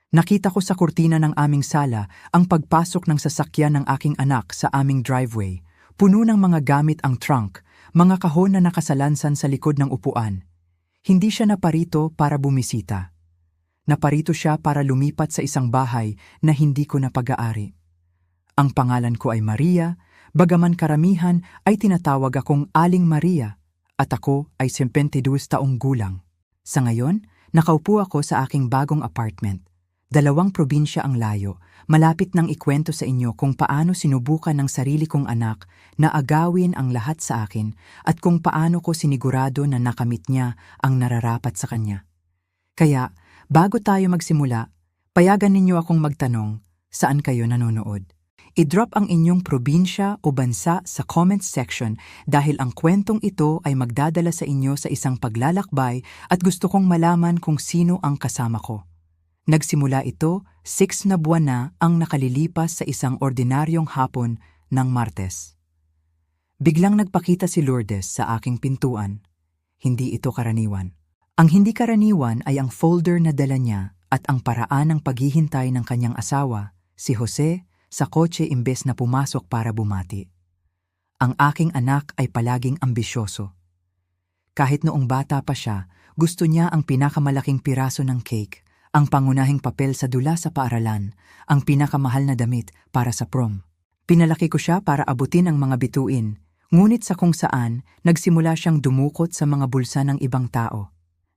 Nakita ko sa kurtina ng aming sala ang pagpasok ng sasakyan ng aking anak sa aming driveway. Puno ng mga gamit ang trunk, mga kahon na nakasalansan sa likod ng upuan. Hindi siya naparito para bumisita. Naparito siya para lumipat sa isang bahay na hindi ko napag-aari. Ang pangalan ko ay Maria, bagaman karamihan ay tinatawag akong Aling Maria at ako ay 52 taong gulang. Sa ngayon, nakaupo ako sa aking bagong apartment. 2 probinsya ang layo, malapit nang ikwento sa inyo kung paano sinubukan ng sarili kong anak na agawin ang lahat sa akin at kung paano ko sinigurado na nakamit niya ang nararapat sa kanya. Kaya, bago tayo magsimula, payagan ninyo akong magtanong, saan kayo nanonood? I-drop ang inyong probinsya o bansa sa comments section dahil ang kwentong ito ay magdadala sa inyo sa isang paglalakbay at gusto kong malaman kung sino ang kasama ko. Nagsimula ito, 6 na buwan na ang nakalilipas sa isang ordinaryong hapon ng Martes. Biglang nagpakita si Lourdes sa aking pintuan. Hindi ito karaniwan. Ang hindi karaniwan ay ang folder na dala niya at ang paraan ng paghihintay ng kanyang asawa, si Jose, sa kotse imbes na pumasok para bumati. Ang aking anak ay palaging ambisyoso. Kahit noong bata pa siya, gusto niya ang pinakamalaking piraso ng cake, ang pangunahing papel sa dula sa paaralan, ang pinakamahal na damit para sa prom. Pinalaki ko siya para abutin ang mga bituin, ngunit sa kung saan, nagsimula siyang dumukot sa mga bulsa ng ibang tao.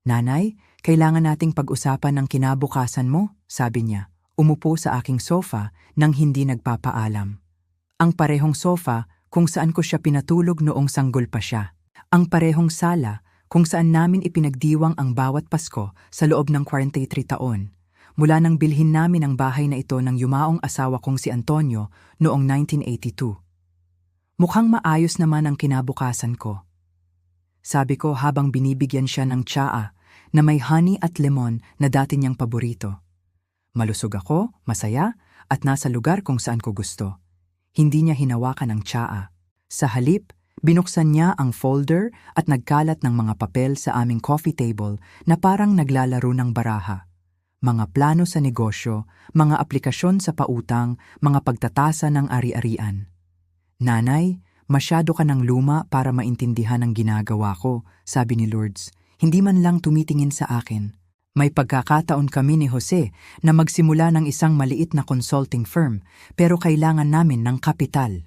"Nanay, kailangan nating pag-usapan ng kinabukasan mo," sabi niya. Umupo sa aking sofa nang hindi nagpapaalam. Ang parehong sofa kung saan ko siya pinatulog noong sanggol pa siya. Ang parehong sala kung saan namin ipinagdiwang ang bawat Pasko sa loob ng 43 taon, mula nang bilhin namin ang bahay na ito ng yumaong asawa kong si Antonio noong 1982. Mukhang maayos naman ang kinabukasan ko. Sabi ko habang binibigyan siya ng tsaa na may honey at lemon na dati niyang paborito. Malusog ako, masaya, at nasa lugar kung saan ko gusto. Hindi niya hinawakan ang tsaa. Sa halip, binuksan niya ang folder at nagkalat ng mga papel sa aming coffee table na parang naglalaro ng baraha. Mga plano sa negosyo, mga aplikasyon sa pautang, mga pagtatasa ng ari-arian. "Nanay, masyado ka ng luma para maintindihan ang ginagawa ko," sabi ni Lourdes. Hindi man lang tumitingin sa akin. May pagkakataon kami ni Jose na magsimula ng isang maliit na consulting firm, pero kailangan namin ng kapital.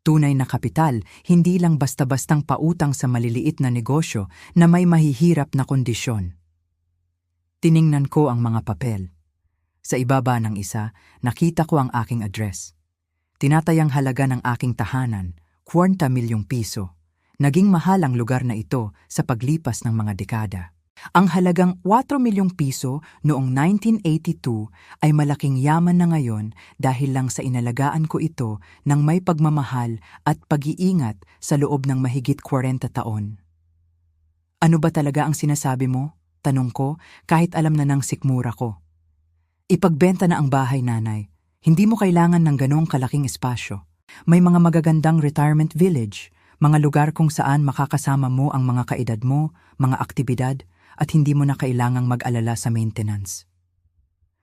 Tunay na kapital, hindi lang basta-bastang pautang sa maliliit na negosyo na may mahihirap na kondisyon. Tiningnan ko ang mga papel. Sa ibaba ng isa, nakita ko ang aking address. Tinatayang halaga ng aking tahanan, 40 milyong piso. Naging mahal ang lugar na ito sa paglipas ng mga dekada. Ang halagang 4 milyong piso noong 1982 ay malaking yaman na ngayon dahil lang sa inalagaan ko ito ng may pagmamahal at pag-iingat sa loob ng mahigit 40 taon. "Ano ba talaga ang sinasabi mo?" tanong ko kahit alam na ng sikmura ko. "Ipagbenta na ang bahay, nanay. Hindi mo kailangan ng ganong kalaking espasyo. May mga magagandang retirement village, mga lugar kung saan makakasama mo ang mga kaedad mo, mga aktibidad, at hindi mo na kailangang mag-alala sa maintenance."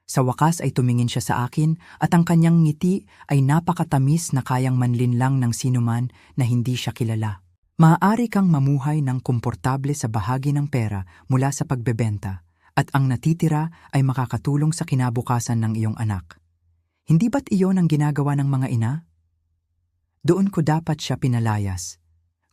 Sa wakas ay tumingin siya sa akin at ang kanyang ngiti ay napakatamis na kayang manlinlang ng sinuman na hindi siya kilala. "Maaari kang mamuhay ng komportable sa bahagi ng pera mula sa pagbebenta at ang natitira ay makakatulong sa kinabukasan ng iyong anak. Hindi ba't iyon ang ginagawa ng mga ina?" Doon ko dapat siya pinalayas.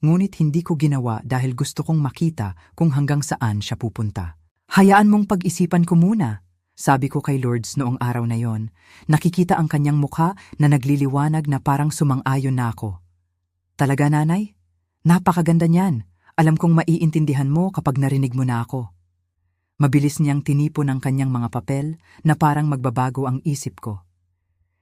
Ngunit hindi ko ginawa dahil gusto kong makita kung hanggang saan siya pupunta. "Hayaan mong pag-isipan ko muna," sabi ko kay Lourdes noong araw na yon. Nakikita ang kanyang mukha na nagliliwanag na parang sumang-ayon na ako. "Talaga, nanay? Napakaganda niyan. Alam kong maiintindihan mo kapag narinig mo na ako." Mabilis niyang tinipon ang kanyang mga papel na parang magbabago ang isip ko.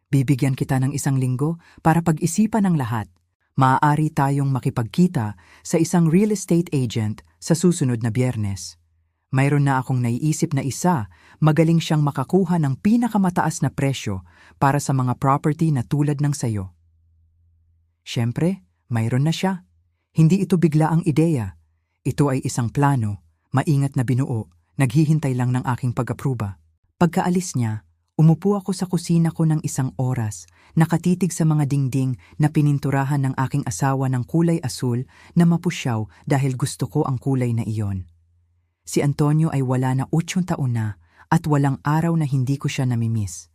"Bibigyan kita ng 1 linggo para pag-isipan ang lahat. Maaari tayong makipagkita sa isang real estate agent sa susunod na Biyernes. Mayroon na akong naiisip na isa, magaling siyang makakuha ng pinakamataas na presyo para sa mga property na tulad ng sayo." Siyempre, mayroon na siya. Hindi ito bigla ang ideya. Ito ay isang plano, maingat na binuo, naghihintay lang ng aking pag-apruba. Pagkaalis niya, umupo ako sa kusina ko ng isang oras, nakatitig sa mga dingding na pininturahan ng aking asawa ng kulay asul na mapusyaw dahil gusto ko ang kulay na iyon. Si Antonio ay wala na 8 taon na at walang araw na hindi ko siya namimiss.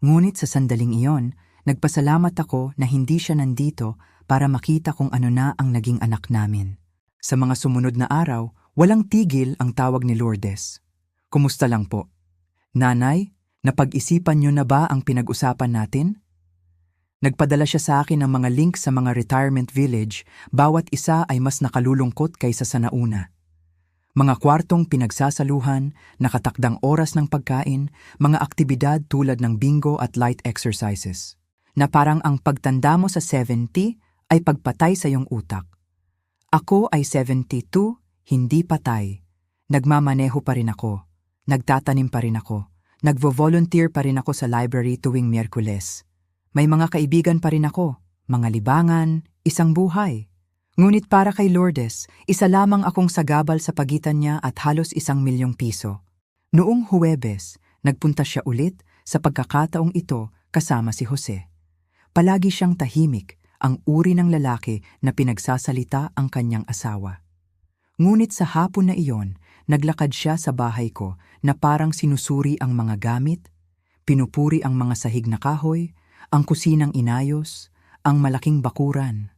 Ngunit sa sandaling iyon, nagpasalamat ako na hindi siya nandito para makita kung ano na ang naging anak namin. Sa mga sumunod na araw, walang tigil ang tawag ni Lourdes. Kumusta lang po? Nanay, napag-isipan niyo na ba ang pinag-usapan natin? Nagpadala siya sa akin ng mga links sa mga retirement village, bawat isa ay mas nakalulungkot kaysa sa nauna. Mga kwartong pinagsasaluhan, nakatakdang oras ng pagkain, mga aktibidad tulad ng bingo at light exercises. Na parang ang pagtanda mo sa 70 ay pagpatay sa iyong utak. Ako ay 72, hindi patay. Nagmamaneho pa rin ako. Nagtatanim pa rin ako. Nagvo-volunteer pa rin ako sa library tuwing Miyerkules. May mga kaibigan pa rin ako, mga libangan, isang buhay. Ngunit para kay Lourdes, isa lamang akong sagabal sa pagitan niya at halos 1,000,000 piso. Noong Huwebes, nagpunta siya ulit sa pagkakataong ito kasama si Jose. Palagi siyang tahimik, ang uri ng lalaki na pinagsasalita ang kanyang asawa. Ngunit sa hapon na iyon, naglakad siya sa bahay ko na parang sinusuri ang mga gamit, pinupuri ang mga sahig na kahoy, ang kusinang inayos, ang malaking bakuran.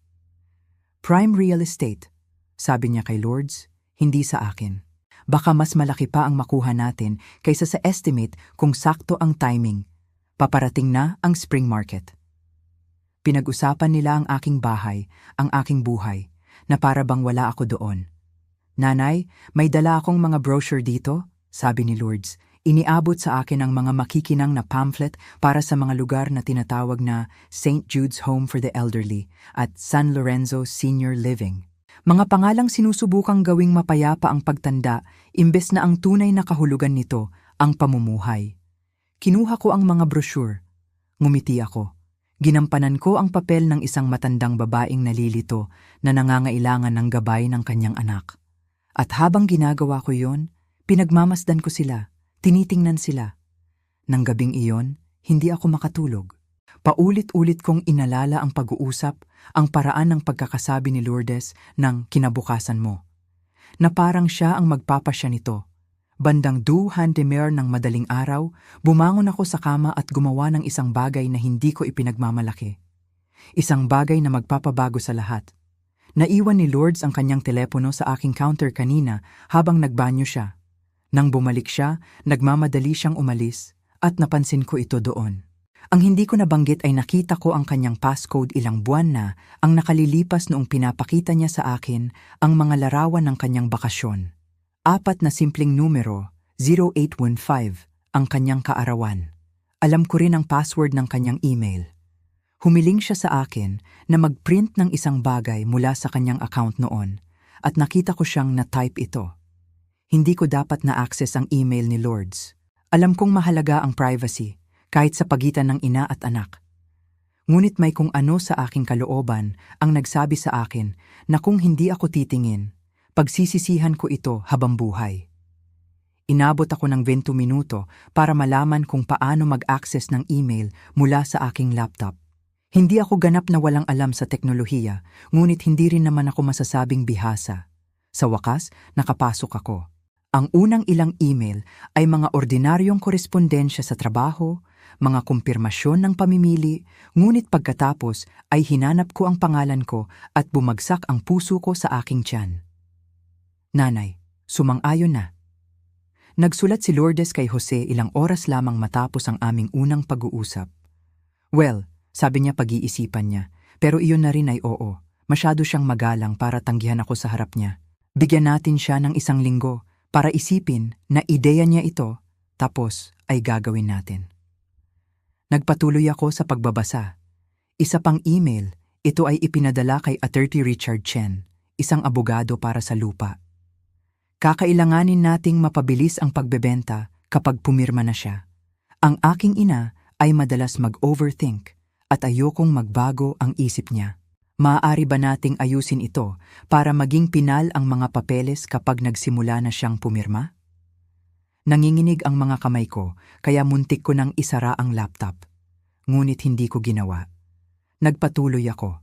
Prime real estate, sabi niya kay Lourdes, hindi sa akin. Baka mas malaki pa ang makuha natin kaysa sa estimate kung sakto ang timing. Paparating na ang spring market. Pinag-usapan nila ang aking bahay, ang aking buhay, na para bang wala ako doon. Nanay, may dala akong mga brochure dito, sabi ni Lourdes. Iniabot sa akin ang mga makikinang na pamphlet para sa mga lugar na tinatawag na St. Jude's Home for the Elderly at San Lorenzo Senior Living. Mga pangalang sinusubukang gawing mapayapa ang pagtanda imbes na ang tunay na kahulugan nito, ang pamumuhay. Kinuha ko ang mga brochure. Ngumiti ako. Ginampanan ko ang papel ng isang matandang babaeng nalilito na nangangailangan ng gabay ng kanyang anak. At habang ginagawa ko yon, pinagmamasdan ko sila. Tinitingnan sila. Nang gabing iyon, hindi ako makatulog. Paulit-ulit kong inalala ang pag-uusap, ang paraan ng pagkakasabi ni Lourdes ng kinabukasan mo. Na parang siya ang magpapasya nito. Bandang 2:00 ng madaling araw, bumangon ako sa kama at gumawa ng isang bagay na hindi ko ipinagmamalaki. Isang bagay na magpapabago sa lahat. Naiwan ni Lourdes ang kanyang telepono sa aking counter kanina habang nagbanyo siya. Nang bumalik siya, nagmamadali siyang umalis at napansin ko ito doon. Ang hindi ko nabanggit ay nakita ko ang kanyang passcode ilang buwan na ang nakalilipas noong pinapakita niya sa akin ang mga larawan ng kanyang bakasyon. 4 na simpleng numero, 0815, ang kanyang kaarawan. Alam ko rin ang password ng kanyang email. Humiling siya sa akin na mag-print ng isang bagay mula sa kanyang account noon at nakita ko siyang na-type ito. Hindi ko dapat na-access ang email ni Lourdes. Alam kong mahalaga ang privacy, kahit sa pagitan ng ina at anak. Ngunit may kung ano sa aking kalooban ang nagsabi sa akin na kung hindi ako titingin, pagsisisihan ko ito habang buhay. Inabot ako ng 20 minuto para malaman kung paano mag-access ng email mula sa aking laptop. Hindi ako ganap na walang alam sa teknolohiya, ngunit hindi rin naman ako masasabing bihasa. Sa wakas, nakapasok ako. Ang unang ilang email ay mga ordinaryong korespondensya sa trabaho, mga kumpirmasyon ng pamimili, ngunit pagkatapos ay hinanap ko ang pangalan ko at bumagsak ang puso ko sa aking tiyan. Nanay, sumang-ayon na. Nagsulat si Lourdes kay Jose ilang oras lamang matapos ang aming unang pag-uusap. Well, sabi niya pag-iisipan niya, pero iyon na rin ay oo. Masyado siyang magalang para tanggihan ako sa harap niya. Bigyan natin siya ng 1 linggo para isipin na ideya niya ito, tapos ay gagawin natin. Nagpatuloy ako sa pagbabasa. Isa pang email, ito ay ipinadala kay Attorney Richard Chen, isang abogado para sa lupa. Kakailanganin nating mapabilis ang pagbebenta kapag pumirma na siya. Ang aking ina ay madalas mag-overthink at ayokong magbago ang isip niya. Maaari ba nating ayusin ito para maging pinal ang mga papeles kapag nagsimula na siyang pumirma? Nanginginig ang mga kamay ko, kaya muntik ko nang isara ang laptop. Ngunit hindi ko ginawa. Nagpatuloy ako.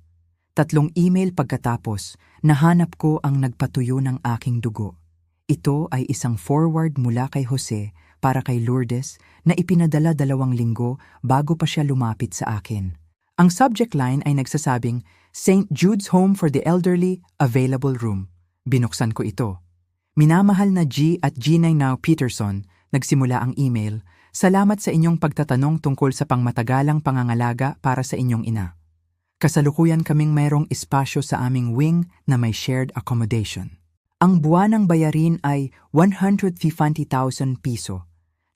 3 email pagkatapos, nahanap ko ang nagpatuyo ng aking dugo. Ito ay isang forward mula kay Jose para kay Lourdes na ipinadala 2 linggo bago pa siya lumapit sa akin. Ang subject line ay nagsasabing, St. Jude's Home for the Elderly, Available Room. Binuksan ko ito. Minamahal na G at G9 Now Peterson, nagsimula ang email, salamat sa inyong pagtatanong tungkol sa pangmatagalang pangangalaga para sa inyong ina. Kasalukuyan kaming mayroong espasyo sa aming wing na may shared accommodation. Ang buwanang bayarin ay 150,000 piso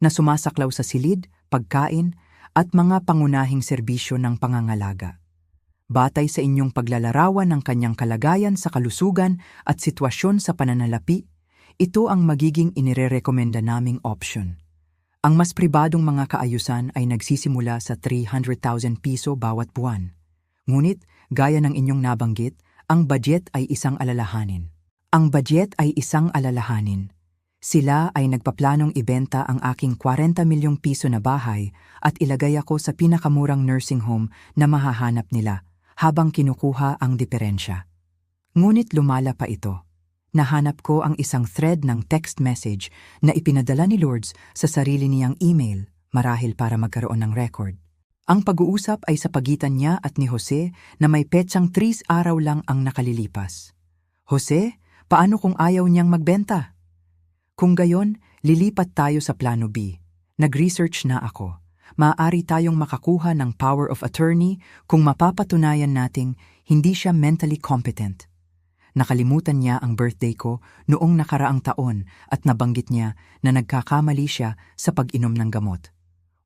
na sumasaklaw sa silid, pagkain at mga pangunahing serbisyo ng pangangalaga. Batay sa inyong paglalarawan ng kanyang kalagayan sa kalusugan at sitwasyon sa pananalapi, ito ang magiging inirerekomenda naming option. Ang mas pribadong mga kaayusan ay nagsisimula sa 300,000 piso bawat buwan. Ngunit, gaya ng inyong nabanggit, ang budget ay isang alalahanin. Sila ay nagpaplanong ibenta ang aking 40 milyong piso na bahay at ilagay ako sa pinakamurang nursing home na mahahanap nila habang kinukuha ang diferensya. Ngunit lumala pa ito. Nahanap ko ang isang thread ng text message na ipinadala ni Lourdes sa sarili niyang email marahil para magkaroon ng record. Ang pag-uusap ay sa pagitan niya at ni Jose na may petsang 3 araw lang ang nakalilipas. Jose, paano kung ayaw niyang magbenta? Kung gayon, lilipat tayo sa plano B. Nag-research na ako. Maaari tayong makakuha ng power of attorney kung mapapatunayan nating hindi siya mentally competent. Nakalimutan niya ang birthday ko noong nakaraang taon at nabanggit niya na nagkakamali siya sa pag-inom ng gamot.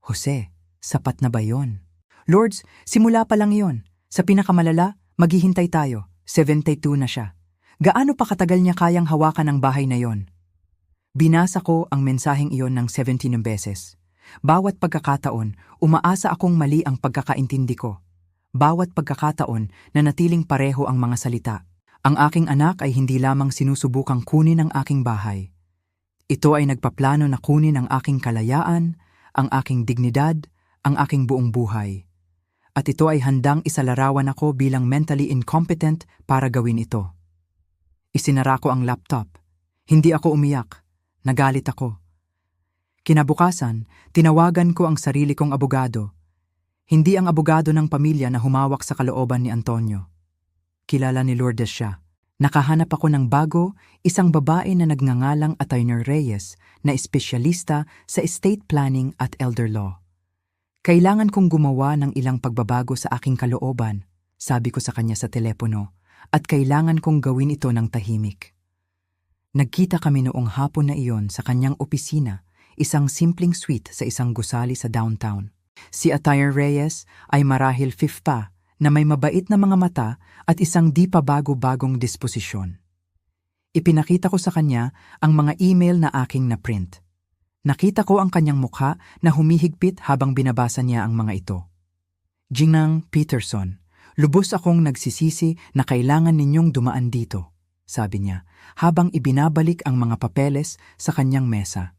Jose, sapat na ba yon? Lourdes, simula pa lang yon. Sa pinakamalala, maghihintay tayo. 72 na siya. Gaano pa katagal niya kayang hawakan ang bahay na yon? Binasa ko ang mensaheng iyon ng 17 beses. Bawat pagkakataon, umaasa akong mali ang pagkakaintindi ko. Bawat pagkakataon, nanatiling pareho ang mga salita. Ang aking anak ay hindi lamang sinusubukang kunin ang aking bahay. Ito ay nagpaplano na kunin ang aking kalayaan, ang aking dignidad, ang aking buong buhay. At ito ay handang isalarawan ako bilang mentally incompetent para gawin ito. Isinara ko ang laptop. Hindi ako umiyak. Nagalit ako. Kinabukasan, tinawagan ko ang sarili kong abogado. Hindi ang abogado ng pamilya na humawak sa kalooban ni Antonio. Kilala ni Lourdes siya. Nakahanap ako ng bago, isang babae na nagngangalang Attorney Reyes na espesyalista sa estate planning at elder law. Kailangan kong gumawa ng ilang pagbabago sa aking kalooban, sabi ko sa kanya sa telepono, at kailangan kong gawin ito ng tahimik. Nagkita kami noong hapon na iyon sa kanyang opisina, isang simpleng suite sa isang gusali sa downtown. Si Attorney Reyes ay marahil 5 pa, na may mabait na mga mata at isang di pa bago-bagong disposisyon. Ipinakita ko sa kanya ang mga email na aking na-print. Nakita ko ang kanyang mukha na humihigpit habang binabasa niya ang mga ito. Ginang Peterson, lubos akong nagsisisi na kailangan ninyong dumaan dito, sabi niya, habang ibinabalik ang mga papeles sa kanyang mesa.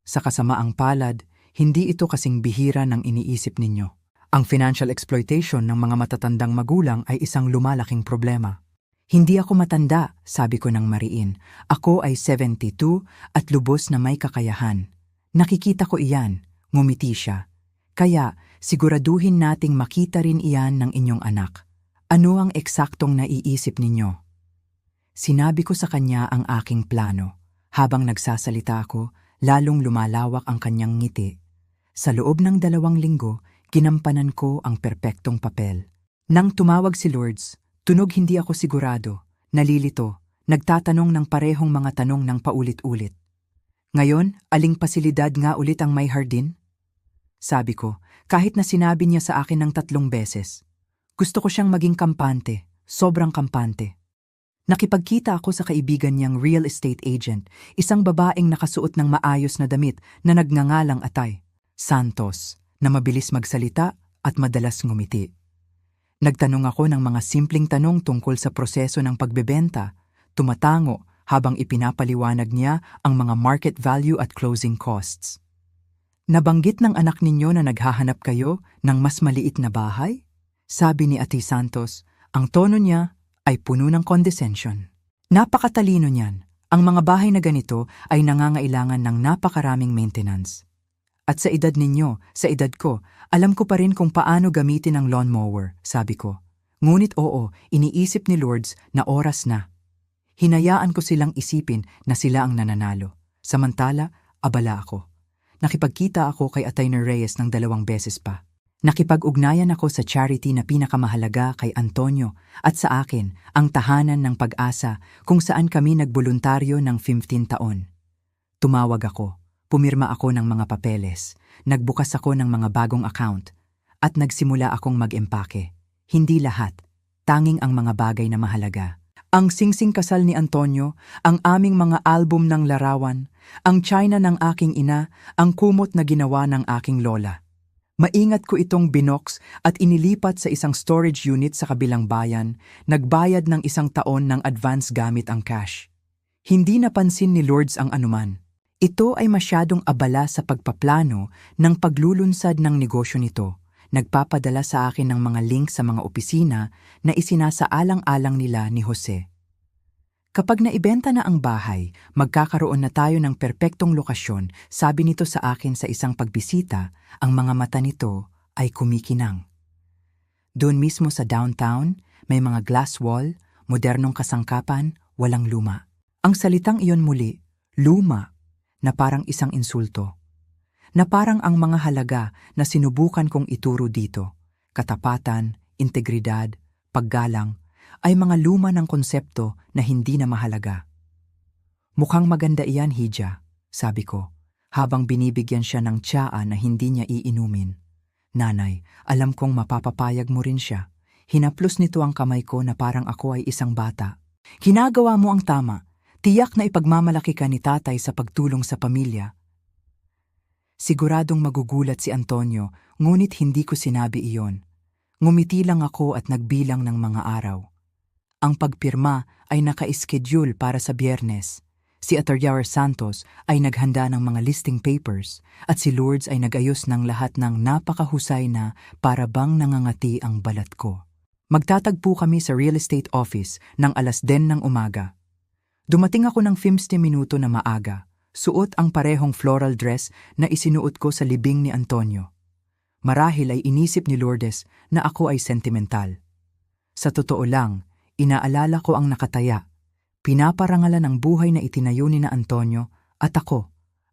Sa kasamaang palad, hindi ito kasing bihira ng iniisip ninyo. Ang financial exploitation ng mga matatandang magulang ay isang lumalaking problema. Hindi ako matanda, sabi ko ng mariin. Ako ay 72 at lubos na may kakayahan. Nakikita ko iyan, ngumiti siya. Kaya, siguraduhin nating makita rin iyan ng inyong anak. Ano ang eksaktong naiisip ninyo? Sinabi ko sa kanya ang aking plano. Habang nagsasalita ako, lalong lumalawak ang kanyang ngiti. Sa loob ng 2 linggo, ginampanan ko ang perpektong papel. Nang tumawag si Lourdes, tunog hindi ako sigurado, nalilito, nagtatanong ng parehong mga tanong ng paulit-ulit. Ngayon, aling pasilidad nga ulit ang may hardin? Sabi ko, kahit na sinabi niya sa akin ng 3 beses. Gusto ko siyang maging kampante, sobrang kampante. Nakipagkita ako sa kaibigan niyang real estate agent, isang babaeng nakasuot ng maayos na damit na nagngangalang Atay Santos, na mabilis magsalita at madalas ngumiti. Nagtanong ako ng mga simpleng tanong tungkol sa proseso ng pagbebenta, tumatango habang ipinapaliwanag niya ang mga market value at closing costs. Nabanggit ng anak ninyo na naghahanap kayo ng mas maliit na bahay? Sabi ni Ate Santos, ang tono niya ay puno ng condescension. Napakatalino niyan. Ang mga bahay na ganito ay nangangailangan ng napakaraming maintenance. At sa edad ninyo, sa edad ko, alam ko pa rin kung paano gamitin ang lawnmower, sabi ko. Ngunit oo, iniisip ni Lourdes na oras na. Hinayaan ko silang isipin na sila ang nananalo. Samantala, abala ako. Nakipagkita ako kay Atty. Reyes ng 2 beses pa. Nakipag-ugnayan ako sa charity na pinakamahalaga kay Antonio at sa akin, ang Tahanan ng Pag-asa, kung saan kami nagboluntaryo ng 15 taon. Tumawag ako, pumirma ako ng mga papeles, nagbukas ako ng mga bagong account, at nagsimula akong mag-empake. Hindi lahat, tanging ang mga bagay na mahalaga. Ang singsing kasal ni Antonio, ang aming mga album ng larawan, ang china ng aking ina, ang kumot na ginawa ng aking lola. Maingat ko itong binoks at inilipat sa isang storage unit sa kabilang bayan, nagbayad ng 1 taon ng advance gamit ang cash. Hindi napansin ni Lourdes ang anuman. Ito ay masyadong abala sa pagpaplano ng paglulunsad ng negosyo nito. Nagpapadala sa akin ng mga link sa mga opisina na isinasaalang-alang nila ni Jose. Kapag naibenta na ang bahay, magkakaroon na tayo ng perpektong lokasyon, sabi nito sa akin sa isang pagbisita, ang mga mata nito ay kumikinang. Doon mismo sa downtown, may mga glass wall, modernong kasangkapan, walang luma. Ang salitang iyon muli, luma, na parang isang insulto. Na parang ang mga halaga na sinubukan kong ituro dito, katapatan, integridad, paggalang, ay mga luma ng konsepto na hindi na mahalaga. Mukhang maganda iyan, Hija, sabi ko, habang binibigyan siya ng tsaa na hindi niya iinumin. Nanay, alam kong mapapapayag mo rin siya. Hinaplos nito ang kamay ko na parang ako ay isang bata. Ginagawa mo ang tama. Tiyak na ipagmamalaki ka ni tatay sa pagtulong sa pamilya. Siguradong magugulat si Antonio, ngunit hindi ko sinabi iyon. Ngumiti lang ako at nagbilang ng mga araw. Ang pagpirma ay naka-schedule para sa Biyernes. Si Atty. Santos ay naghanda ng mga listing papers at si Lourdes ay nagayos ng lahat ng napakahusay na para bang nangangati ang balat ko. Magtatagpo kami sa real estate office ng 10:00 ng umaga. Dumating ako ng 15 minuto na maaga, suot ang parehong floral dress na isinuot ko sa libing ni Antonio. Marahil ay inisip ni Lourdes na ako ay sentimental. Sa totoo lang, inaalala ko ang nakataya, pinaparangalan ang buhay na itinayo ni na Antonio at ako,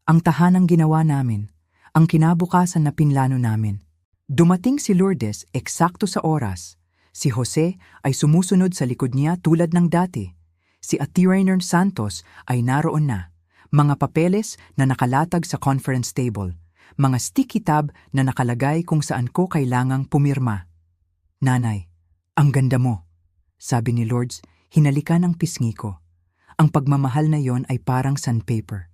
ang tahanang ginawa namin, ang kinabukasan na pinlano namin. Dumating si Lourdes eksakto sa oras. Si Jose ay sumusunod sa likod niya tulad ng dati. Si Atty. Santos ay naroon na. Mga papeles na nakalatag sa conference table. Mga sticky tab na nakalagay kung saan ko kailangang pumirma. Nanay, ang ganda mo, sabi ni Lourdes, hinalikan ang pisngi ko. Ang pagmamahal na yon ay parang sandpaper.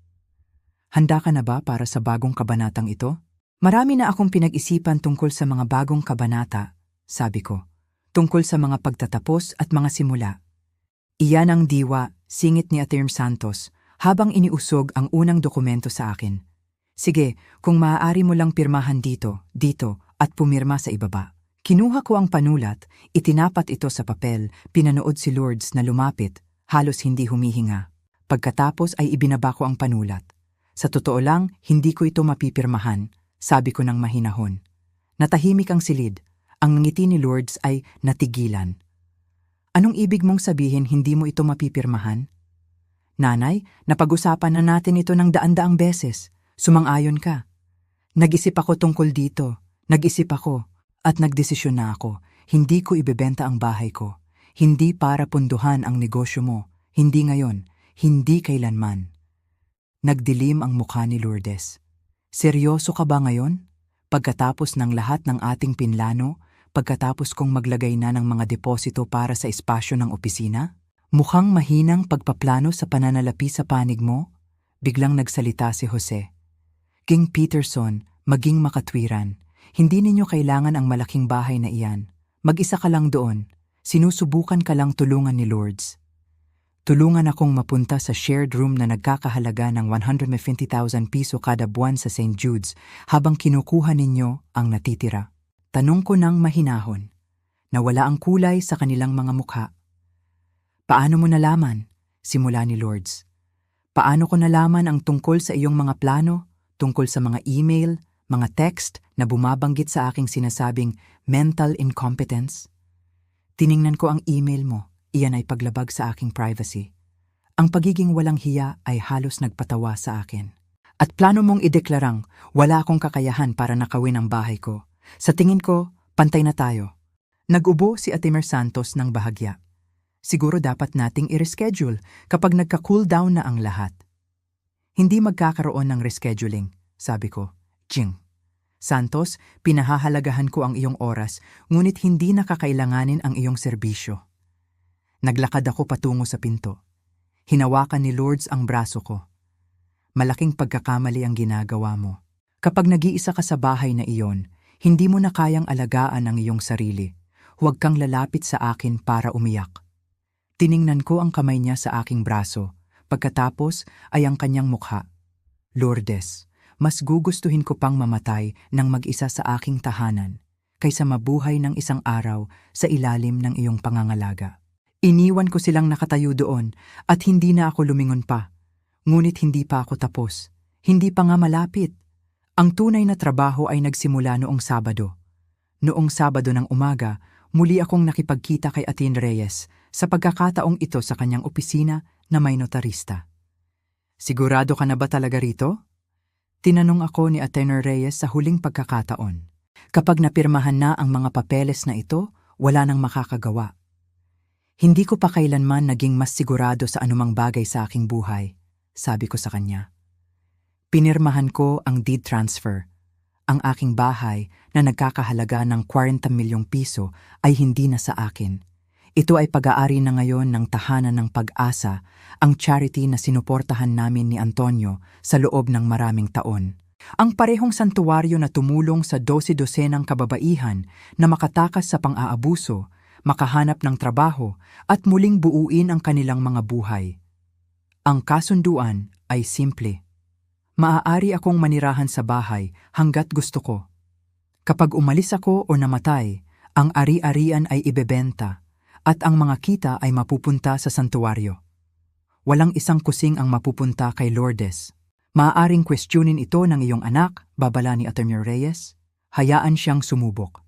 Handa ka na ba para sa bagong kabanatang ito? Marami na akong pinag-isipan tungkol sa mga bagong kabanata, sabi ko. Tungkol sa mga pagtatapos at mga simula. Iyan ang diwa, singit ni Atty. Santos, habang iniusog ang unang dokumento sa akin. Sige, kung maaari mo lang pirmahan dito, at pumirma sa ibaba. Kinuha ko ang panulat, itinapat ito sa papel, pinanood si Lourdes na lumapit, halos hindi humihinga. Pagkatapos ay ibinaba ko ang panulat. Sa totoo lang, hindi ko ito mapipirmahan, sabi ko ng mahinahon. Natahimik ang silid, ang ngiti ni Lourdes ay natigilan. Anong ibig mong sabihin hindi mo ito mapipirmahan? Nanay, napag-usapan na natin ito ng daan-daang beses. Sumang-ayon ka. Nag-isip ako tungkol dito, at nagdesisyon na ako, hindi ko ibebenta ang bahay ko. Hindi para punduhan ang negosyo mo, hindi ngayon, hindi kailanman. Nagdilim ang mukha ni Lourdes. Seryoso ka ba ngayon? Pagkatapos ng lahat ng ating pinlano, pagkatapos kong maglagay na ng mga deposito para sa espasyo ng opisina? Mukhang mahinang pagpaplano sa pananalapi sa panig mo? Biglang nagsalita si Jose. King Peterson, maging makatwiran. Hindi ninyo kailangan ang malaking bahay na iyan. Mag-isa ka lang doon. Sinusubukan ka lang tulungan ni Lourdes. Tulungan akong mapunta sa shared room na nagkakahalaga ng 150,000 piso kada buwan sa St. Jude's habang kinukuha ninyo ang natitira. Tanong ko ng mahinahon, na wala ang kulay sa kanilang mga mukha. Paano mo nalaman? Simula ni Lourdes. Paano ko nalaman ang tungkol sa iyong mga plano, tungkol sa mga email, mga text na bumabanggit sa aking sinasabing mental incompetence? Tiningnan ko ang email mo. Iyan ay paglabag sa aking privacy. Ang pagiging walang hiya ay halos nagpatawa sa akin. At plano mong ideklarang wala akong kakayahan para nakawin ang bahay ko. Sa tingin ko, pantay na tayo. Nag-ubo si Ate Mer Santos ng bahagya. Siguro dapat nating i-reschedule kapag nagka-cool down na ang lahat. Hindi magkakaroon ng rescheduling, sabi ko. Jing. Santos, pinahahalagahan ko ang iyong oras, ngunit hindi nakakailanganin ang iyong serbisyo. Naglakad ako patungo sa pinto. Hinawakan ni Lourdes ang braso ko. Malaking pagkakamali ang ginagawa mo. Kapag nag-iisa ka sa bahay na iyon, hindi mo na kayang alagaan ang iyong sarili. Huwag kang lalapit sa akin para umiyak. Tiningnan ko ang kamay niya sa aking braso. Pagkatapos ay ang kanyang mukha. Lourdes, mas gugustuhin ko pang mamatay nang mag-isa sa aking tahanan kaysa mabuhay ng isang araw sa ilalim ng iyong pangangalaga. Iniwan ko silang nakatayo doon at hindi na ako lumingon pa. Ngunit hindi pa ako tapos. Hindi pa nga malapit. Ang tunay na trabaho ay nagsimula noong Sabado. Noong Sabado ng umaga, muli akong nakipagkita kay Atin Reyes sa pagkakataong ito sa kanyang opisina na may notarista. Sigurado ka na ba talaga rito? Tinanong ako ni Atin Reyes sa huling pagkakataon. Kapag napirmahan na ang mga papeles na ito, wala nang makakagawa. Hindi ko pa kailanman naging mas sigurado sa anumang bagay sa aking buhay, sabi ko sa kanya. Pinirmahan ko ang deed transfer. Ang aking bahay na nagkakahalaga ng 40 milyong piso ay hindi na sa akin. Ito ay pag-aari na ngayon ng Tahanan ng Pag-asa, ang charity na sinuportahan namin ni Antonio sa loob ng maraming taon. Ang parehong santuwaryo na tumulong sa 12-dosenang kababaihan na makatakas sa pang-aabuso, makahanap ng trabaho at muling buuin ang kanilang mga buhay. Ang kasunduan ay simple. Maaari akong manirahan sa bahay hanggat gusto ko. Kapag umalis ako o namatay, ang ari-arian ay ibebenta at ang mga kita ay mapupunta sa santuwaryo. Walang isang kusing ang mapupunta kay Lourdes. Maaaring questionin ito ng iyong anak, babala ni Atty. Reyes. Hayaan siyang sumubok.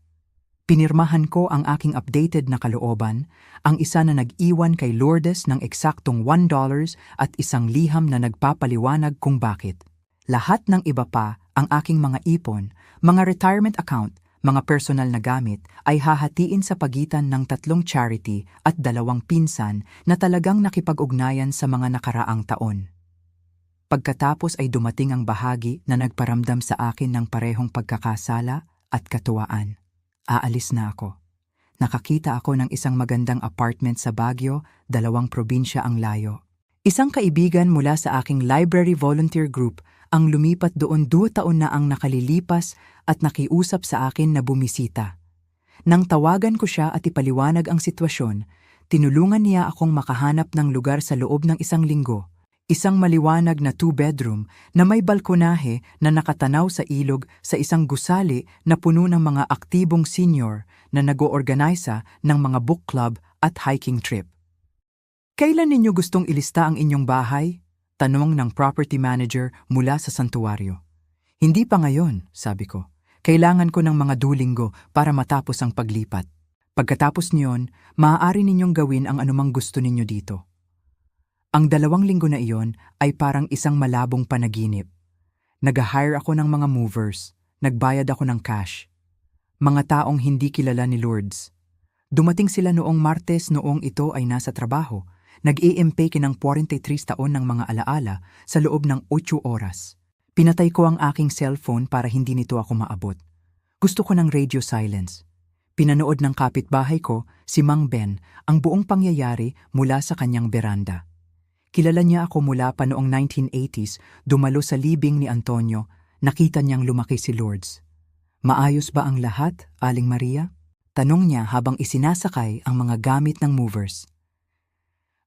Pinirmahan ko ang aking updated na kalooban, ang isa na nag-iwan kay Lourdes ng eksaktong $1 at isang liham na nagpapaliwanag kung bakit. Lahat ng iba pa, ang aking mga ipon, mga retirement account, mga personal na gamit ay hahatiin sa pagitan ng 3 charity at 2 pinsan na talagang nakipag-ugnayan sa mga nakaraang taon. Pagkatapos ay dumating ang bahagi na nagparamdam sa akin ng parehong pagkakasala at katuwaan. Aalis na ako. Nakakita ako ng isang magandang apartment sa Baguio, 2 probinsya ang layo. Isang kaibigan mula sa aking library volunteer group ang lumipat doon 2 taon na ang nakalilipas at nakiusap sa akin na bumisita. Nang tawagan ko siya at ipaliwanag ang sitwasyon, tinulungan niya akong makahanap ng lugar sa loob ng 1 linggo. Isang maliwanag na 2-bedroom na may balkonahe na nakatanaw sa ilog sa isang gusali na puno ng mga aktibong senior na nag-oorganisa ng mga book club at hiking trip. Kailan ninyo gustong ilista ang inyong bahay? Tanong ng property manager mula sa santuwaryo. Hindi pa ngayon, sabi ko. Kailangan ko ng mga 2 linggo para matapos ang paglipat. Pagkatapos niyon, maaari ninyong gawin ang anumang gusto ninyo dito. Ang 2 linggo na iyon ay parang isang malabong panaginip. Nag-hire ako ng mga movers, nagbayad ako ng cash. Mga taong hindi kilala ni Lourdes. Dumating sila noong Martes noong ito ay nasa trabaho. Nag-iimpake ng 43 taon ng mga alaala sa loob ng 8 oras. Pinatay ko ang aking cellphone para hindi nito ako maabot. Gusto ko ng radio silence. Pinanood ng kapitbahay ko, si Mang Ben, ang buong pangyayari mula sa kanyang beranda. Kilala niya ako mula pa noong 1980s, dumalo sa libing ni Antonio, nakita niyang lumaki si Lourdes. Maayos ba ang lahat, Aling Maria? Tanong niya habang isinasakay ang mga gamit ng movers.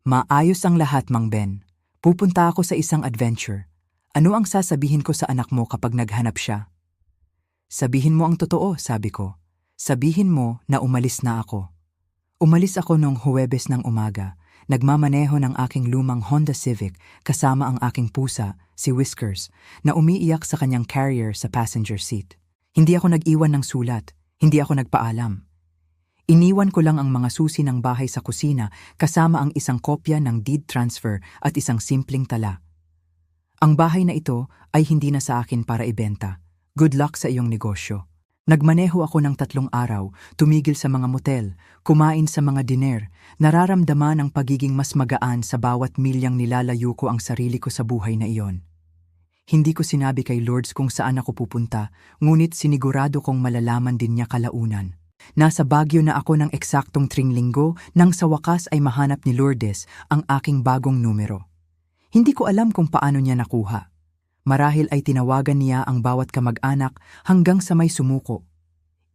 Maayos ang lahat, Mang Ben. Pupunta ako sa isang adventure. Ano ang sasabihin ko sa anak mo kapag naghanap siya? Sabihin mo ang totoo, sabi ko. Sabihin mo na umalis na ako. Umalis ako noong Huwebes ng umaga. Nagmamaneho ng aking lumang Honda Civic kasama ang aking pusa, si Whiskers, na umiiyak sa kanyang carrier sa passenger seat. Hindi ako nag-iwan ng sulat. Hindi ako nagpaalam. Iniwan ko lang ang mga susi ng bahay sa kusina kasama ang isang kopya ng deed transfer at isang simpleng tala. Ang bahay na ito ay hindi na sa akin para ibenta. Good luck sa iyong negosyo. Nagmaneho ako ng 3 araw, tumigil sa mga motel, kumain sa mga diner, nararamdaman ang pagiging mas magaan sa bawat milyang nilalayo ko ang sarili ko sa buhay na iyon. Hindi ko sinabi kay Lourdes kung saan ako pupunta, ngunit sinigurado kong malalaman din niya kalaunan. Nasa Baguio na ako ng eksaktong 3 linggo nang sa wakas ay mahanap ni Lourdes ang aking bagong numero. Hindi ko alam kung paano niya nakuha. Marahil ay tinawagan niya ang bawat kamag-anak hanggang sa may sumuko.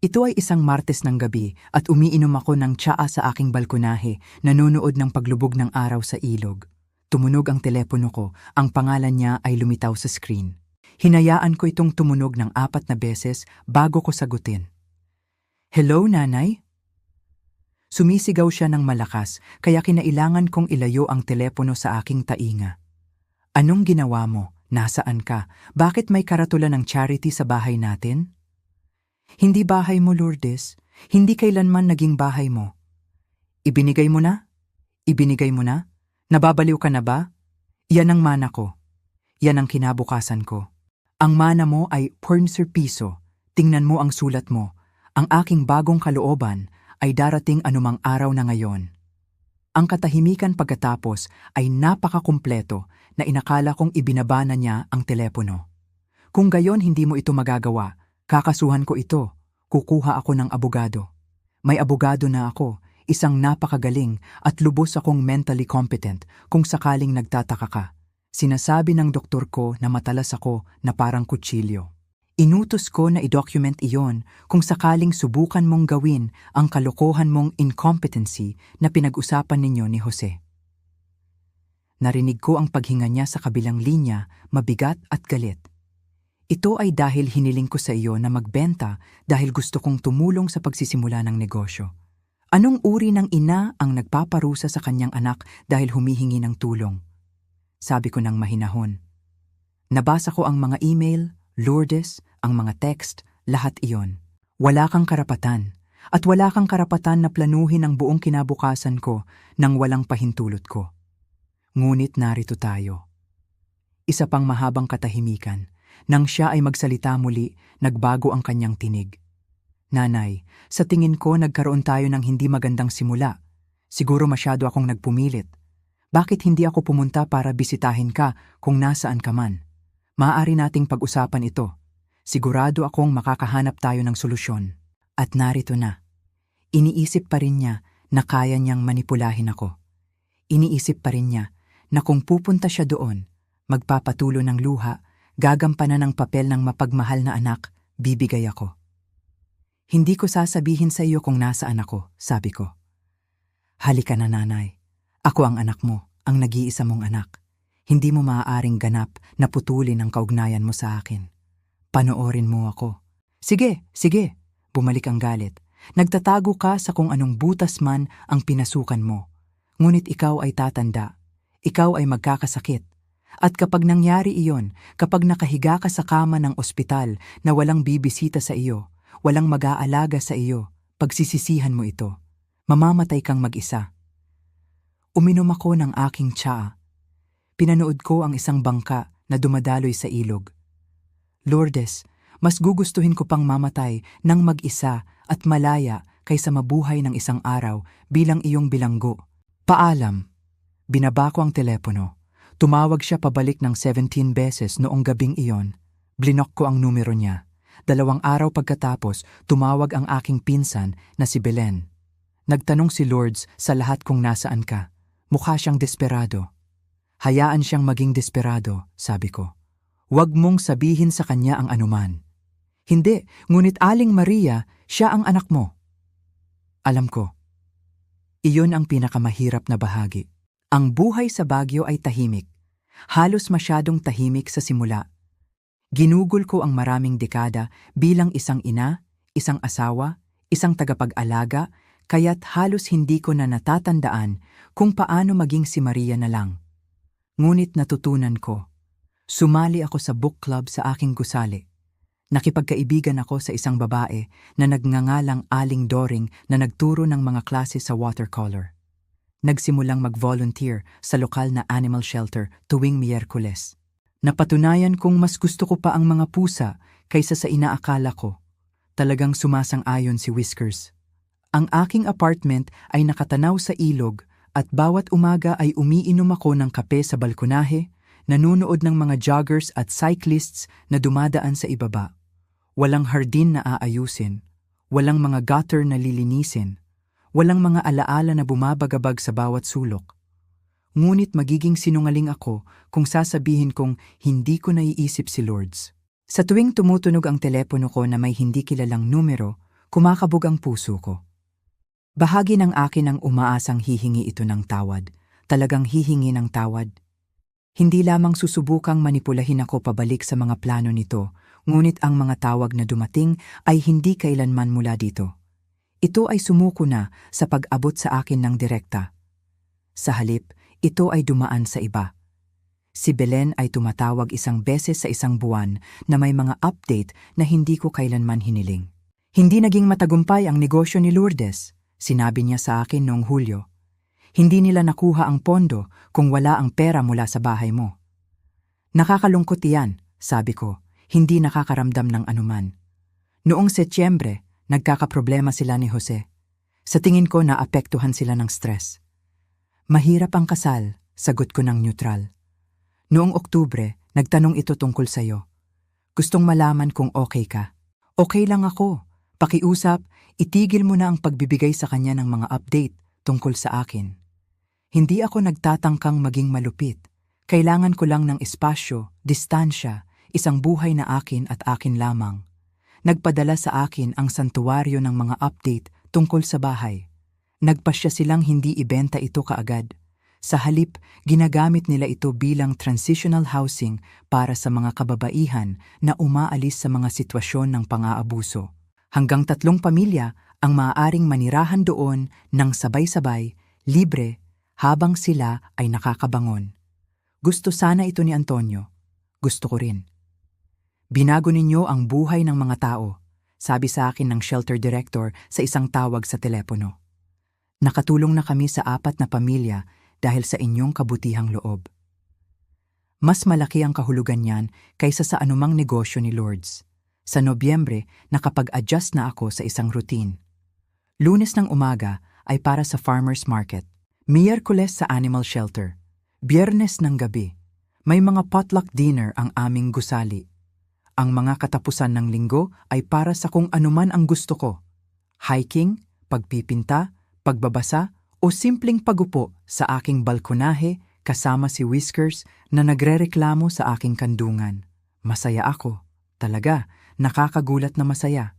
Ito ay isang Martes ng gabi at umiinom ako ng tsaa sa aking balkonahe, nanonood ng paglubog ng araw sa ilog. Tumunog ang telepono ko, ang pangalan niya ay lumitaw sa screen. Hinayaan ko itong tumunog ng 4 na beses bago ko sagutin. Hello, nanay? Sumisigaw siya ng malakas, kaya kinailangan kong ilayo ang telepono sa aking tainga. Anong ginawa mo? Nasaan ka? Bakit may karatula ng charity sa bahay natin? Hindi bahay mo, Lourdes. Hindi kailanman naging bahay mo. Ibinigay mo na? Ibinigay mo na? Nababaliw ka na ba? Yan ang mana ko. Yan ang kinabukasan ko. Ang mana mo ay piso. Tingnan mo ang sulat mo. Ang aking bagong kalooban ay darating anumang araw na ngayon. Ang katahimikan pagkatapos ay napakakumpleto na inakala kong ibinabana niya ang telepono. Kung gayon hindi mo ito magagawa, kakasuhan ko ito. Kukuha ako ng abogado. May abogado na ako, isang napakagaling at lubos akong mentally competent kung sakaling nagtataka ka. Sinasabi ng doktor ko na matalas ako na parang kutsilyo. Inutos ko na i-document iyon kung sakaling subukan mong gawin ang kalokohan mong incompetency na pinag-usapan ninyo ni Jose. Narinig ko ang paghinga niya sa kabilang linya, mabigat at galit. Ito ay dahil hiniling ko sa iyo na magbenta dahil gusto kong tumulong sa pagsisimula ng negosyo. Anong uri ng ina ang nagpaparusa sa kanyang anak dahil humihingi ng tulong? Sabi ko ng mahinahon. Nabasa ko ang mga email, Lourdes, ang mga text, lahat iyon. Wala kang karapatan. At wala kang karapatan na planuhin ang buong kinabukasan ko nang walang pahintulot ko. Ngunit narito tayo. Isa pang mahabang katahimikan. Nang siya ay magsalita muli, nagbago ang kanyang tinig. Nanay, sa tingin ko nagkaroon tayo ng hindi magandang simula. Siguro masyado akong nagpumilit. Bakit hindi ako pumunta para bisitahin ka kung nasaan ka man? Maaari nating pag-usapan ito. Sigurado akong makakahanap tayo ng solusyon. At narito na. Iniisip pa rin niya na kaya niyang manipulahin ako. Iniisip pa rin niya na kung pupunta siya doon, magpapatulo ng luha, gagampanan ng papel ng mapagmahal na anak, bibigay ako. Hindi ko sasabihin sa iyo kung nasaan ako, sabi ko. Halika na, nanay. Ako ang anak mo, ang nag-iisa mong anak. Hindi mo maaaring ganap na putulin ang kaugnayan mo sa akin. Panoorin mo ako. Sige, sige, bumalik ang galit. Nagtatago ka sa kung anong butas man ang pinasukan mo. Ngunit ikaw ay tatanda. Ikaw ay magkakasakit. At kapag nangyari iyon, kapag nakahiga ka sa kama ng ospital na walang bibisita sa iyo, walang mag-aalaga sa iyo, pagsisisihan mo ito. Mamamatay kang mag-isa. Uminom ako ng aking tsaa. Pinanood ko ang isang bangka na dumadaloy sa ilog. Lourdes, mas gugustuhin ko pang mamatay ng mag-isa at malaya kaysa mabuhay ng isang araw bilang iyong bilanggo. Paalam. Binaba ko ang telepono. Tumawag siya pabalik ng 17 beses noong gabing iyon. Blinok ko ang numero niya. 2 araw pagkatapos, tumawag ang aking pinsan na si Belen. Nagtanong si Lourdes sa lahat kung nasaan ka. Mukha siyang desperado. Hayaan siyang maging desperado, sabi ko. Huwag mong sabihin sa kanya ang anuman. Hindi, ngunit Aling Maria, siya ang anak mo. Alam ko. Iyon ang pinakamahirap na bahagi. Ang buhay sa Baguio ay tahimik. Halos masyadong tahimik sa simula. Ginugol ko ang maraming dekada bilang isang ina, isang asawa, isang tagapag-alaga, kaya't halos hindi ko na natatandaan kung paano maging si Maria na lang. Ngunit natutunan ko. Sumali ako sa book club sa aking gusali. Nakipagkaibigan ako sa isang babae na nagngangalang Aling Doring na nagturo ng mga klase sa watercolor. Nagsimulang mag-volunteer sa lokal na animal shelter tuwing Miyerkules. Napatunayan kong mas gusto ko pa ang mga pusa kaysa sa inaakala ko. Talagang sumasang-ayon si Whiskers. Ang aking apartment ay nakatanaw sa ilog at bawat umaga ay umiinom ako ng kape sa balkonahe, nanunood ng mga joggers at cyclists na dumadaan sa ibaba. Walang hardin na aayusin, walang mga gutter na lilinisin, walang mga alaala na bumabagabag sa bawat sulok. Ngunit magiging sinungaling ako kung sasabihin kong hindi ko naiisip si Lourdes. Sa tuwing tumutunog ang telepono ko na may hindi kilalang numero, kumakabog ang puso ko. Bahagi ng akin ang umaasang hihingi ito ng tawad, talagang hihingi ng tawad. Hindi lamang susubukang manipulahin ako pabalik sa mga plano nito, ngunit ang mga tawag na dumating ay hindi kailanman mula dito. Ito ay sumuko na sa pag-abot sa akin ng direkta. Sa halip, ito ay dumaan sa iba. Si Belen ay tumatawag isang beses sa isang buwan na may mga update na hindi ko kailanman hiniling. Hindi naging matagumpay ang negosyo ni Lourdes, sinabi niya sa akin noong Hulyo. Hindi nila nakuha ang pondo kung wala ang pera mula sa bahay mo. Nakakalungkot iyan, sabi ko, hindi nakakaramdam ng anuman. Noong Setyembre, nagkakaproblema sila ni Jose. Sa tingin ko naapektuhan sila ng stress. Mahirap ang kasal, sagot ko ng neutral. Noong Oktubre, nagtanong ito tungkol sa'yo. Gustong malaman kung okay ka. Okay lang ako. Pakiusap, itigil mo na ang pagbibigay sa kanya ng mga update tungkol sa akin. Hindi ako nagtatangkang maging malupit. Kailangan ko lang ng espasyo, distansya, isang buhay na akin at akin lamang. Nagpadala sa akin ang santuwaryo ng mga update tungkol sa bahay. Nagpasya silang hindi ibenta ito kaagad. Sa halip, ginagamit nila ito bilang transitional housing para sa mga kababaihan na umaalis sa mga sitwasyon ng pang-aabuso. Hanggang 3 pamilya ang maaaring manirahan doon ng sabay-sabay, libre, habang sila ay nakakabangon. Gusto sana ito ni Antonio. Gusto ko rin. Binago ninyo ang buhay ng mga tao, sabi sa akin ng shelter director sa isang tawag sa telepono. Nakatulong na kami sa 4 na pamilya dahil sa inyong kabutihang loob. Mas malaki ang kahulugan niyan kaysa sa anumang negosyo ni Lourdes. Sa Nobyembre, nakapag-adjust na ako sa isang routine. Lunes ng umaga ay para sa farmers market. Miyerkules sa animal shelter. Biyernes ng gabi. May mga potluck dinner ang aming gusali. Ang mga katapusan ng linggo ay para sa kung anuman ang gusto ko. Hiking, pagpipinta, pagbabasa, o simpleng pagupo sa aking balkonahe kasama si Whiskers na nagrereklamo sa aking kandungan. Masaya ako. Talaga, nakakagulat na masaya.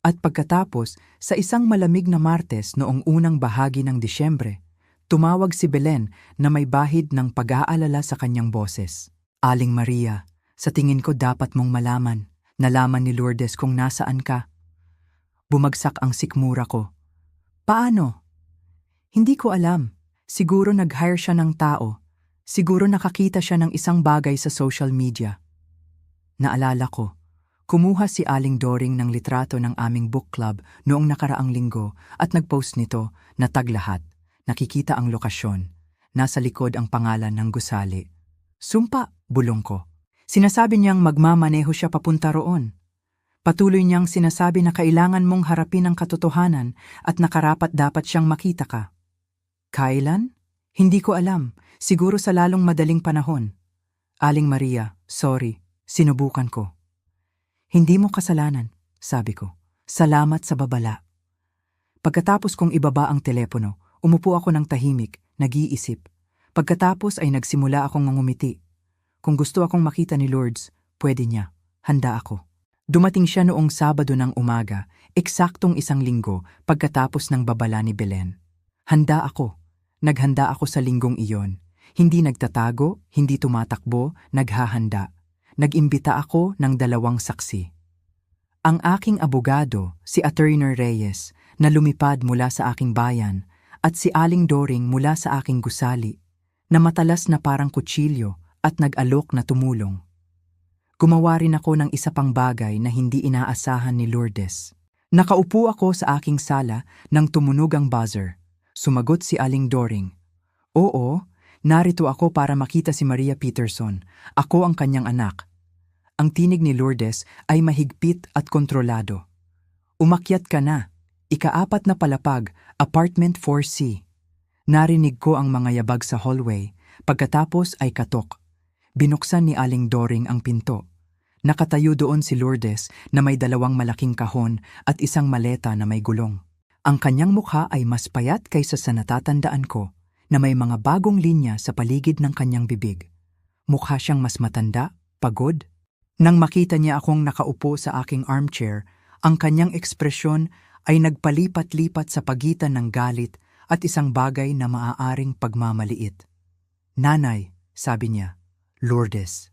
At pagkatapos, sa isang malamig na Martes noong unang bahagi ng Disyembre, tumawag si Belen na may bahid ng pag-aalala sa kanyang boses. Aling Maria, sa tingin ko dapat mong malaman. Nalaman ni Lourdes kung nasaan ka. Bumagsak ang sikmura ko. Paano? Hindi ko alam. Siguro nag-hire siya ng tao. Siguro nakakita siya ng isang bagay sa social media. Naalala ko. Kumuha si Aling Doring ng litrato ng aming book club noong nakaraang linggo at nag-post nito na taglahat. Nakikita ang lokasyon. Nasa likod ang pangalan ng gusali. Sumpa, bulong ko. Sinasabi niyang magmamaneho siya papunta roon. Patuloy niyang sinasabi na kailangan mong harapin ang katotohanan at nakarapat dapat siyang makita ka. Kailan? Hindi ko alam. Siguro sa lalong madaling panahon. Aling Maria, sorry. Sinubukan ko. Hindi mo kasalanan, sabi ko. Salamat sa babala. Pagkatapos kong ibaba ang telepono, umupo ako ng tahimik, nag-iisip. Pagkatapos ay nagsimula akong ngumiti. Kung gusto akong makita ni Lourdes, pwede niya. Handa ako. Dumating siya noong Sabado ng umaga, eksaktong 1 linggo pagkatapos ng babala ni Belen. Handa ako. Naghanda ako sa linggong iyon. Hindi nagtatago, hindi tumatakbo, naghahanda. Nag-imbita ako ng 2 saksi. Ang aking abogado, si Attorney Reyes, na lumipad mula sa aking bayan, at si Aling Doring mula sa aking gusali, na matalas na parang kutsilyo at nag-alok na tumulong. Gumawa rin ako ng isa pang bagay na hindi inaasahan ni Lourdes. Nakaupo ako sa aking sala nang tumunog ang buzzer. Sumagot si Aling Doring. Oo, narito ako para makita si Maria Peterson. Ako ang kanyang anak. Ang tinig ni Lourdes ay mahigpit at kontrolado. Umakyat ka na. Ika-4 na palapag, apartment 4C. Narinig ko ang mga yabag sa hallway, pagkatapos ay katok. Binuksan ni Aling Doring ang pinto. Nakatayo doon si Lourdes na may 2 malaking kahon at isang maleta na may gulong. Ang kanyang mukha ay mas payat kaysa sa natatandaan ko na may mga bagong linya sa paligid ng kanyang bibig. Mukha siyang mas matanda, pagod. Nang makita niya akong nakaupo sa aking armchair, ang kanyang ekspresyon ay nagpalipat-lipat sa pagitan ng galit at isang bagay na maaaring pagmamaliit. Nanay, sabi niya, Lourdes.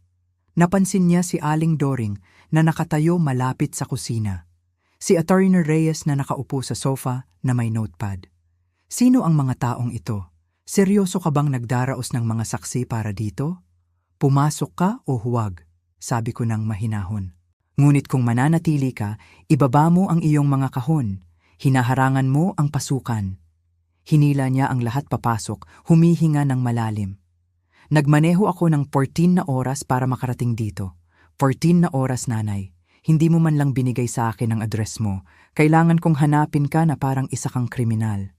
Napansin niya si Aling Doring na nakatayo malapit sa kusina. Si Attorney Reyes na nakaupo sa sofa na may notepad. Sino ang mga taong ito? Seryoso ka bang nagdaraos ng mga saksi para dito? Pumasok ka o huwag? Sabi ko ng mahinahon. Ngunit kung mananatili ka, ibaba mo ang iyong mga kahon. Hinaharangan mo ang pasukan. Hinila niya ang lahat papasok, humihinga ng malalim. Nagmaneho ako ng 14 na oras para makarating dito. 14 na oras, nanay. Hindi mo man lang binigay sa akin ang address mo. Kailangan kong hanapin ka na parang isa kang kriminal.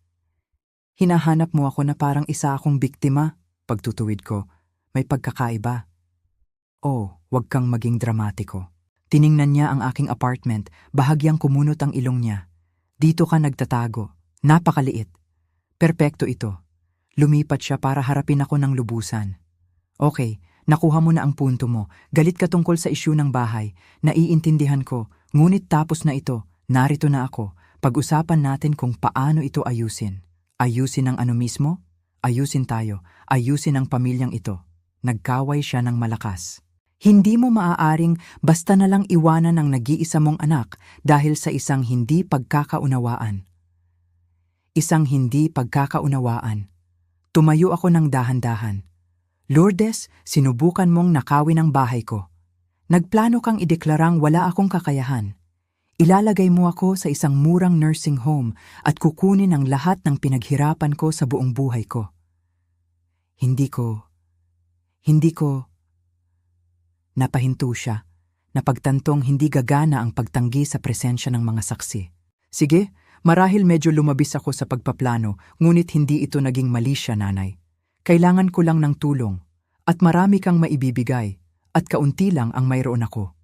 Hinahanap mo ako na parang isa akong biktima. Pagtutuwid ko, may pagkakaiba. Oh, wag kang maging dramatiko. Tiningnan niya ang aking apartment, bahagyang kumunot ang ilong niya. Dito ka nagtatago. Napakaliit. Perpekto ito. Lumipat siya para harapin ako ng lubusan. Okay, nakuha mo na ang punto mo. Galit ka tungkol sa isyu ng bahay. Naiintindihan ko. Ngunit tapos na ito. Narito na ako. Pag-usapan natin kung paano ito ayusin. Ayusin ang ano mismo? Ayusin tayo. Ayusin ang pamilyang ito. Nagkaway siya ng malakas. Hindi mo maaaring basta na lang iwanan ang nag-iisa mong anak dahil sa isang hindi pagkakaunawaan. Isang hindi pagkakaunawaan. Tumayo ako ng dahan-dahan. Lourdes, sinubukan mong nakawin ang bahay ko. Nagplano kang ideklarang wala akong kakayahan. Ilalagay mo ako sa isang murang nursing home at kukunin ang lahat ng pinaghirapan ko sa buong buhay ko. Hindi ko. Napahinto siya, napagtantong hindi gagana ang pagtanggi sa presensya ng mga saksi. Sige, marahil medyo lumabis ako sa pagpaplano, ngunit hindi ito naging mali siya, nanay. Kailangan ko lang ng tulong, at marami kang maibibigay, at kaunti lang ang mayroon ako.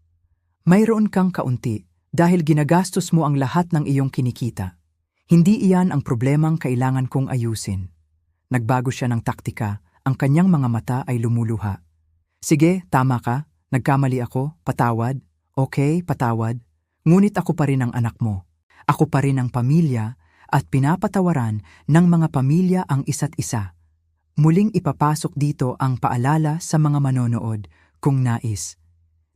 Mayroon kang kaunti, dahil ginagastos mo ang lahat ng iyong kinikita. Hindi iyan ang problemang kailangan kong ayusin. Nagbago siya ng taktika, ang kanyang mga mata ay lumuluha. Sige, tama ka, nagkamali ako, patawad. Okay, patawad. Ngunit ako pa rin ang anak mo. Ako pa rin ang pamilya, at pinapatawaran ng mga pamilya ang isa't isa. Muling ipapasok dito ang paalala sa mga manonood, kung nais.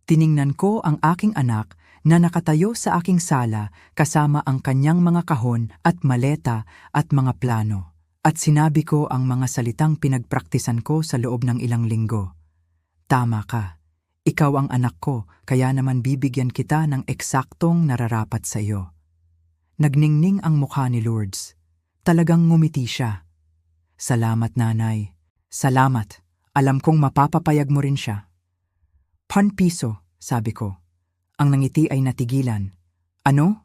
Tiningnan ko ang aking anak na nakatayo sa aking sala kasama ang kanyang mga kahon at maleta at mga plano. At sinabi ko ang mga salitang pinagpraktisan ko sa loob ng ilang linggo. Tama ka. Ikaw ang anak ko, kaya naman bibigyan kita ng eksaktong nararapat sa iyo. Nagningning ang mukha ni Lourdes. Talagang ngumiti siya. Salamat, nanay. Salamat. Alam kong mapapapayag mo rin siya. ₱1, sabi ko. Ang nangiti ay natigilan. Ano?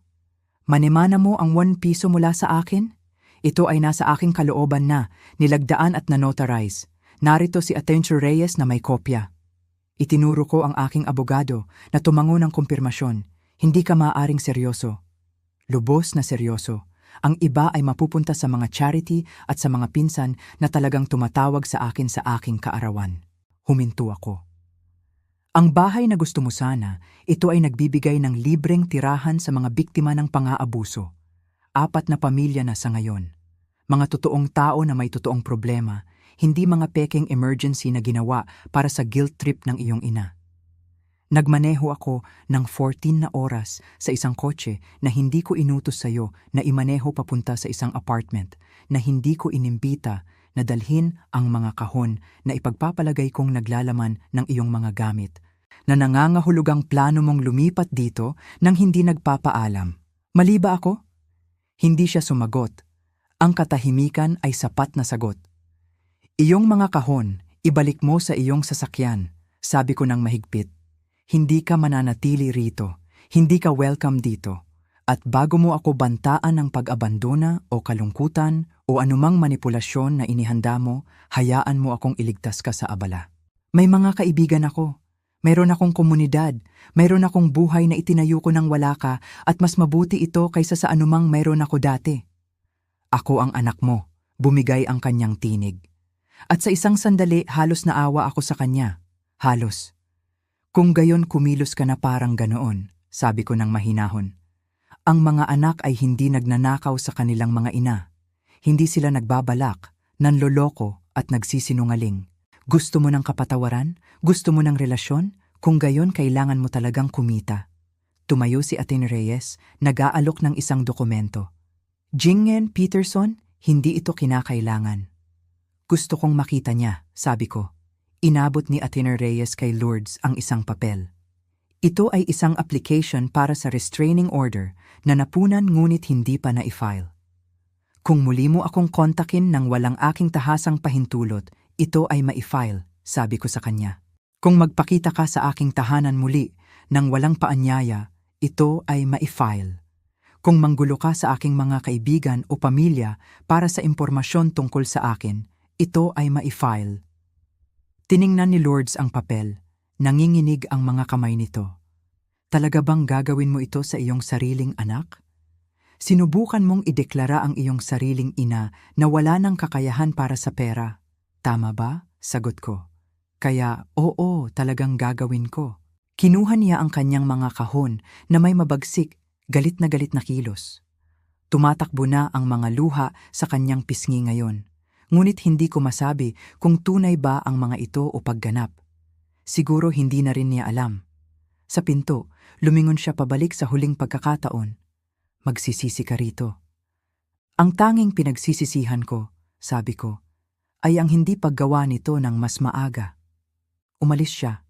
Manemana mo ang ₱1 mula sa akin? Ito ay nasa aking kalooban na, nilagdaan at nanotarize. Narito si Attorney Reyes na may kopya. Itinuro ko ang aking abogado na tumango ng kumpirmasyon. Hindi ka maaaring seryoso. Lubos na seryoso. Ang iba ay mapupunta sa mga charity at sa mga pinsan na talagang tumatawag sa akin sa aking kaarawan. Huminto ako. Ang bahay na gusto mo sana, ito ay nagbibigay ng libreng tirahan sa mga biktima ng pang-aabuso. 4 na pamilya na sa ngayon. Mga totoong tao na may totoong problema, hindi mga pekeng emergency na ginawa para sa guilt trip ng iyong ina. Nagmaneho ako ng 14 na oras sa isang kotse na hindi ko inutos sa iyo na imaneho papunta sa isang apartment na hindi ko inimbita na dalhin ang mga kahon na ipagpapalagay kong naglalaman ng iyong mga gamit, na nangangahulugang plano mong lumipat dito nang hindi nagpapaalam. Mali ba ako? Hindi siya sumagot. Ang katahimikan ay sapat na sagot. Iyong mga kahon, ibalik mo sa iyong sasakyan, sabi ko ng mahigpit. Hindi ka mananatili rito, hindi ka welcome dito. At bago mo ako bantaan ng pag-abandona o kalungkutan o anumang manipulasyon na inihanda mo, hayaan mo akong iligtas ka sa abala. May mga kaibigan ako. Mayroon akong komunidad. Mayroon akong buhay na itinayo ko nang wala ka at mas mabuti ito kaysa sa anumang mayroon ako dati. Ako ang anak mo, bumigay ang kanyang tinig. At sa isang sandali halos naawa ako sa kanya. Halos. Kung gayon kumilos ka na parang ganoon, sabi ko ng mahinahon. Ang mga anak ay hindi nagnanakaw sa kanilang mga ina. Hindi sila nagbabalak, nanloloko at nagsisinungaling. Gusto mo ng kapatawaran? Gusto mo ng relasyon? Kung gayon kailangan mo talagang kumita. Tumayo si Aten Reyes, nag-aalok ng isang dokumento. Jingen Peterson, hindi ito kinakailangan. Gusto kong makita niya, sabi ko. Inabot ni Aten Reyes kay Lourdes ang isang papel. Ito ay isang application para sa restraining order na napunan ngunit hindi pa na-file. Kung muli mo akong kontakin nang walang aking tahasang pahintulot, ito ay ma-file, sabi ko sa kanya. Kung magpakita ka sa aking tahanan muli nang walang paanyaya, ito ay ma-file. Kung manggulo ka sa aking mga kaibigan o pamilya para sa impormasyon tungkol sa akin, ito ay ma-file. Tiningnan ni Lourdes ang papel. Nanginginig ang mga kamay nito. Talaga bang gagawin mo ito sa iyong sariling anak? Sinubukan mong ideklara ang iyong sariling ina na wala ng kakayahan para sa pera. Tama ba? Sagot ko. Kaya, oo, talagang gagawin ko. Kinuha niya ang kanyang mga kahon na may mabagsik, galit na kilos. Tumatakbo na ang mga luha sa kanyang pisngi ngayon. Ngunit hindi ko masabi kung tunay ba ang mga ito o pagganap. Siguro hindi na rin niya alam. Sa pinto, lumingon siya pabalik sa huling pagkakataon. Magsisisi ka rito. Ang tanging pinagsisisihan ko, sabi ko, ay ang hindi paggawa nito ng mas maaga. Umalis siya.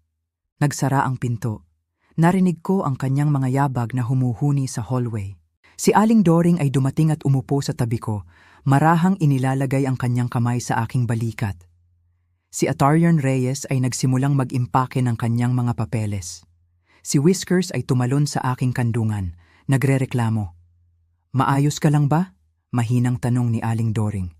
Nagsara ang pinto. Narinig ko ang kanyang mga yabag na humuhuni sa hallway. Si Aling Doring ay dumating at umupo sa tabi ko, marahang inilalagay ang kanyang kamay sa aking balikat. Si Atarian Reyes ay nagsimulang mag-impake ng kanyang mga papeles. Si Whiskers ay tumalon sa aking kandungan, nagrereklamo. Maayos ka lang ba? Mahinang tanong ni Aling Doring.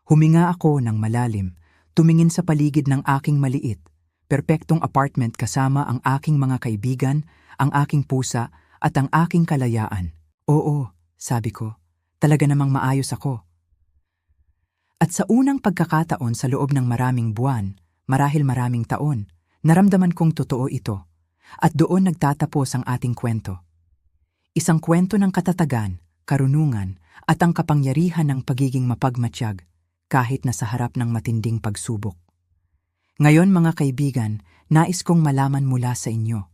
Huminga ako ng malalim, tumingin sa paligid ng aking maliit, perpektong apartment kasama ang aking mga kaibigan, ang aking pusa at ang aking kalayaan. Oo, sabi ko, talaga namang maayos ako. At sa unang pagkakataon sa loob ng maraming buwan, marahil maraming taon, naramdaman kong totoo ito. At doon nagtatapos ang ating kwento. Isang kwento ng katatagan, karunungan, at ang kapangyarihan ng pagiging mapagmatsyag, kahit na sa harap ng matinding pagsubok. Ngayon mga kaibigan, nais kong malaman mula sa inyo.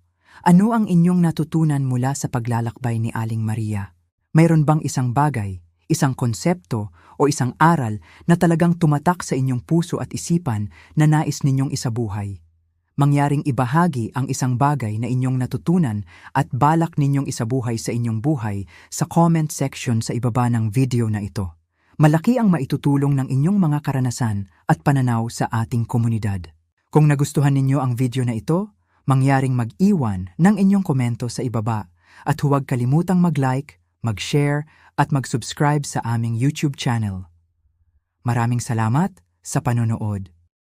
Ano ang inyong natutunan mula sa paglalakbay ni Aling Maria? Mayroon bang isang bagay, isang konsepto o isang aral na talagang tumatak sa inyong puso at isipan na nais ninyong isabuhay? Mangyaring ibahagi ang isang bagay na inyong natutunan at balak ninyong isabuhay sa inyong buhay sa comment section sa ibaba ng video na ito. Malaki ang maitutulong ng inyong mga karanasan at pananaw sa ating komunidad. Kung nagustuhan ninyo ang video na ito, mangyaring mag-iwan ng inyong komento sa ibaba at huwag kalimutang mag-like, mag-share at mag-subscribe sa aming YouTube channel. Maraming salamat sa panonood.